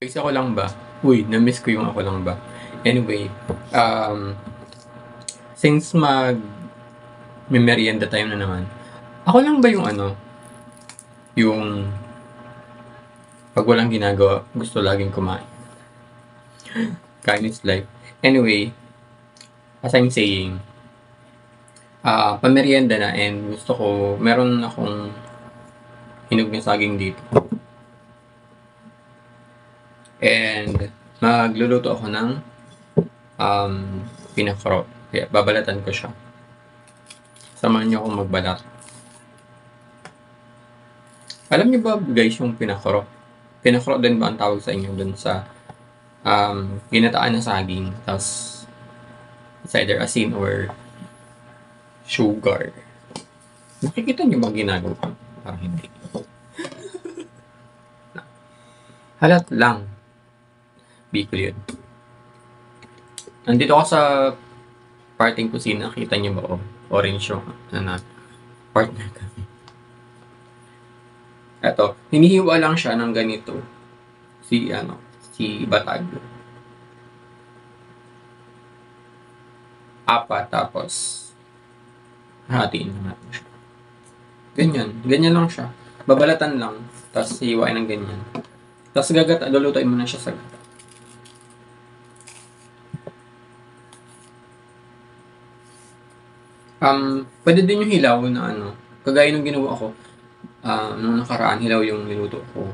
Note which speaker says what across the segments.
Speaker 1: Guys, ako lang ba? Uy, na-miss ko yung ako lang ba. Anyway, since may merienda time na naman, ako lang ba yung yung pag walang ginagawa, gusto laging kumain. Kain is life. Anyway, as I'm saying, pamerienda na and gusto ko, meron akong hinog na saging dito. And magluluto ako ng pinakro. Kaya babalatan ko siya. Samahan niyo akong magbalat. Alam niyo ba guys yung pinakro? Pinakro din ba ang tawag sa inyo dun sa ginataan na saging? Tapos it's either asin or sugar. Nakikita niyo ba ginagawa? Parang hindi. Halat lang. Bicol yun. Nandito ako sa parting kusina. Nakita niyo ba? Orange yung partner kami. Eto, hinihiwa lang siya ng ganito. Si Batag. Apat, tapos hatiin na natin siya. Ganyan lang siya. Babalatan lang, tapos hiwain ng ganyan. Tapos lulutuin mo na siya sa gata. Pwede din yung hilaw na kagaya nung ginawa ko. Nung nakaraan, hilaw yung niluto ko.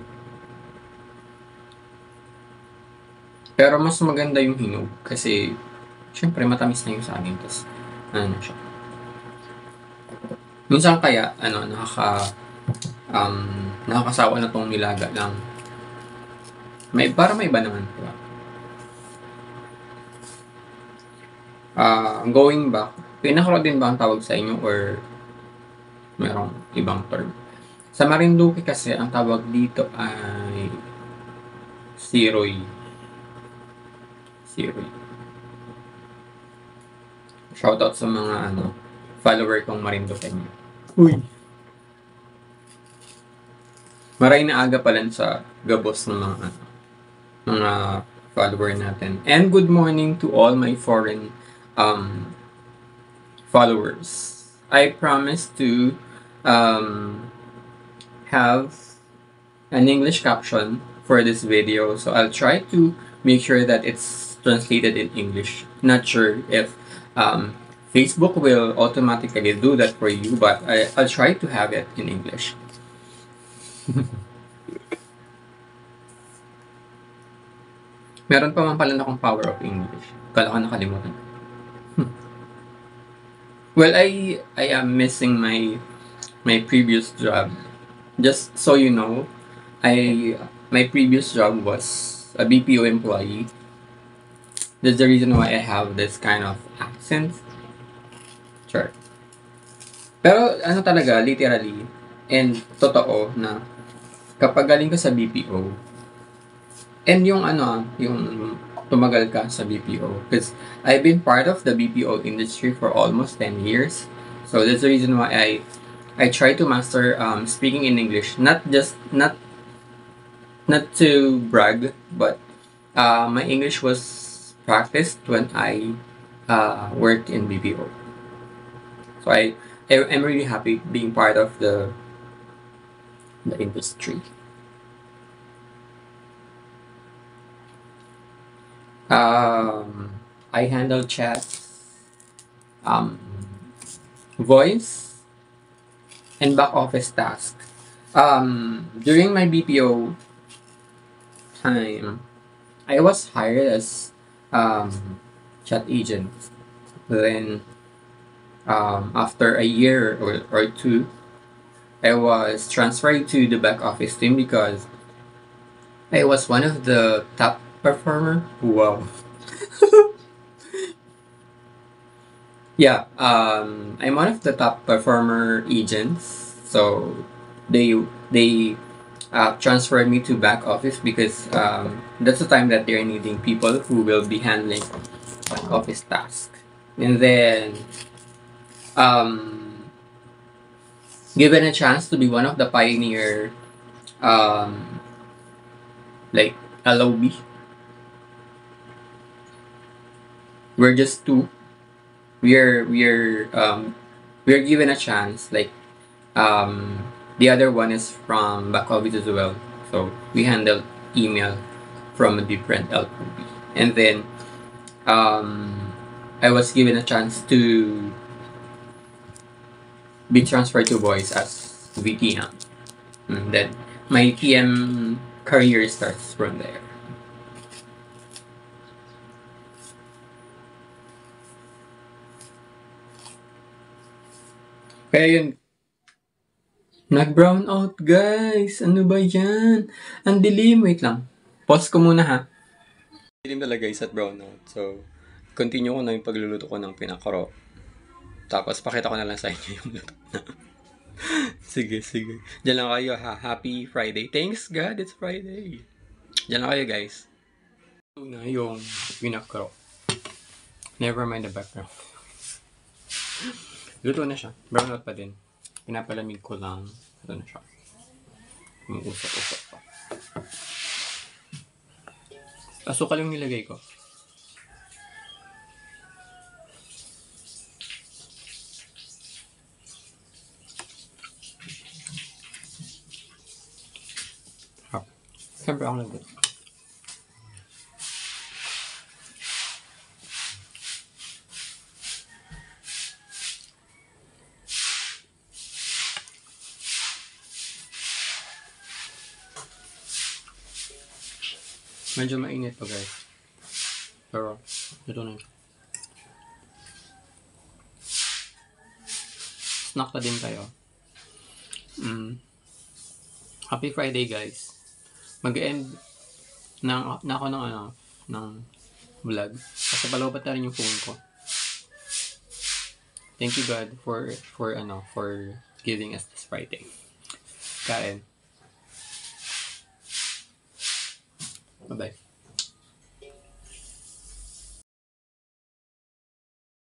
Speaker 1: Pero mas maganda yung hinog kasi syempre matamis na yung saging, tapos siya. Minsan kaya nakakasawa na tong nilaga lang. Para may iba naman, diba? Going back, pinakro din ba ang tawag sa inyo or merong ibang term? Sa Marinduque kasi ang tawag dito ay siroy. Shoutout sa mga follower kong Marinduque. Uy! Maray na aga pala sa gabos ng mga follower natin. And good morning to all my foreign followers. I promise to have an English caption for this video, so I'll try to make sure that it's translated in English. Not sure if Facebook will automatically do that for you, but I'll try to have it in English. Meron pa man pala akong power of English. Kala ko nakalimutan. Well, I am missing my previous job. Just so you know, my previous job was a BPO employee. That's the reason why I have this kind of accent. Sure. Pero talaga, literally, and totoo na kapag galing ka sa BPO, and yung tumagal ka sa BPO, because I've been part of the BPO industry for almost 10 years. So that's the reason why I try to master speaking in English. Not to brag, but my English was practiced when I worked in BPO. So I'm really happy being part of the industry. I handle chat, voice, and back office tasks. During my BPO time, I was hired as chat agent. Then after a year or two, I was transferred to the back office team because I was one of the top performer. Wow. Yeah, I'm one of the top performer agents. So they transferred me to back office because that's the time that they're needing people who will be handling back office tasks. And then given a chance to be one of the pioneer LOB. We're just two. We're given a chance. Like the other one is from back office as well. So we handle email from a different LOB. And then I was given a chance to be transferred to voice as VTM. And then my TM career starts from there. Kaya yun, nag-brown out guys! Ano ba yan? Ang dilim, wait lang. Pause ko muna ha. Dilim talaga guys at brown out. So, continue ko na yung pagluluto ko ng pinakaro. Tapos, pakita ko na lang sa inyo yung luto na. Sige, sige. Diyan lang kayo ha. Happy Friday. Thanks God, it's Friday. Diyan lang kayo guys. Ito na yung pinakaro. Never mind the background. Luto na siya. Brown out pa din. Pinapalamig ko lang. Ito na siya. Umuusap-usap pa. Asukal yung nilagay ko. Siyempre ako lagot. Medyo mainit pa guys. Pero, ito na. Snack pa din tayo. Happy Friday guys. Mag-end na ako ng vlog. Kasi palobat na rin yung phone ko. Thank you God for giving us this Friday. Kain. Bye-bye.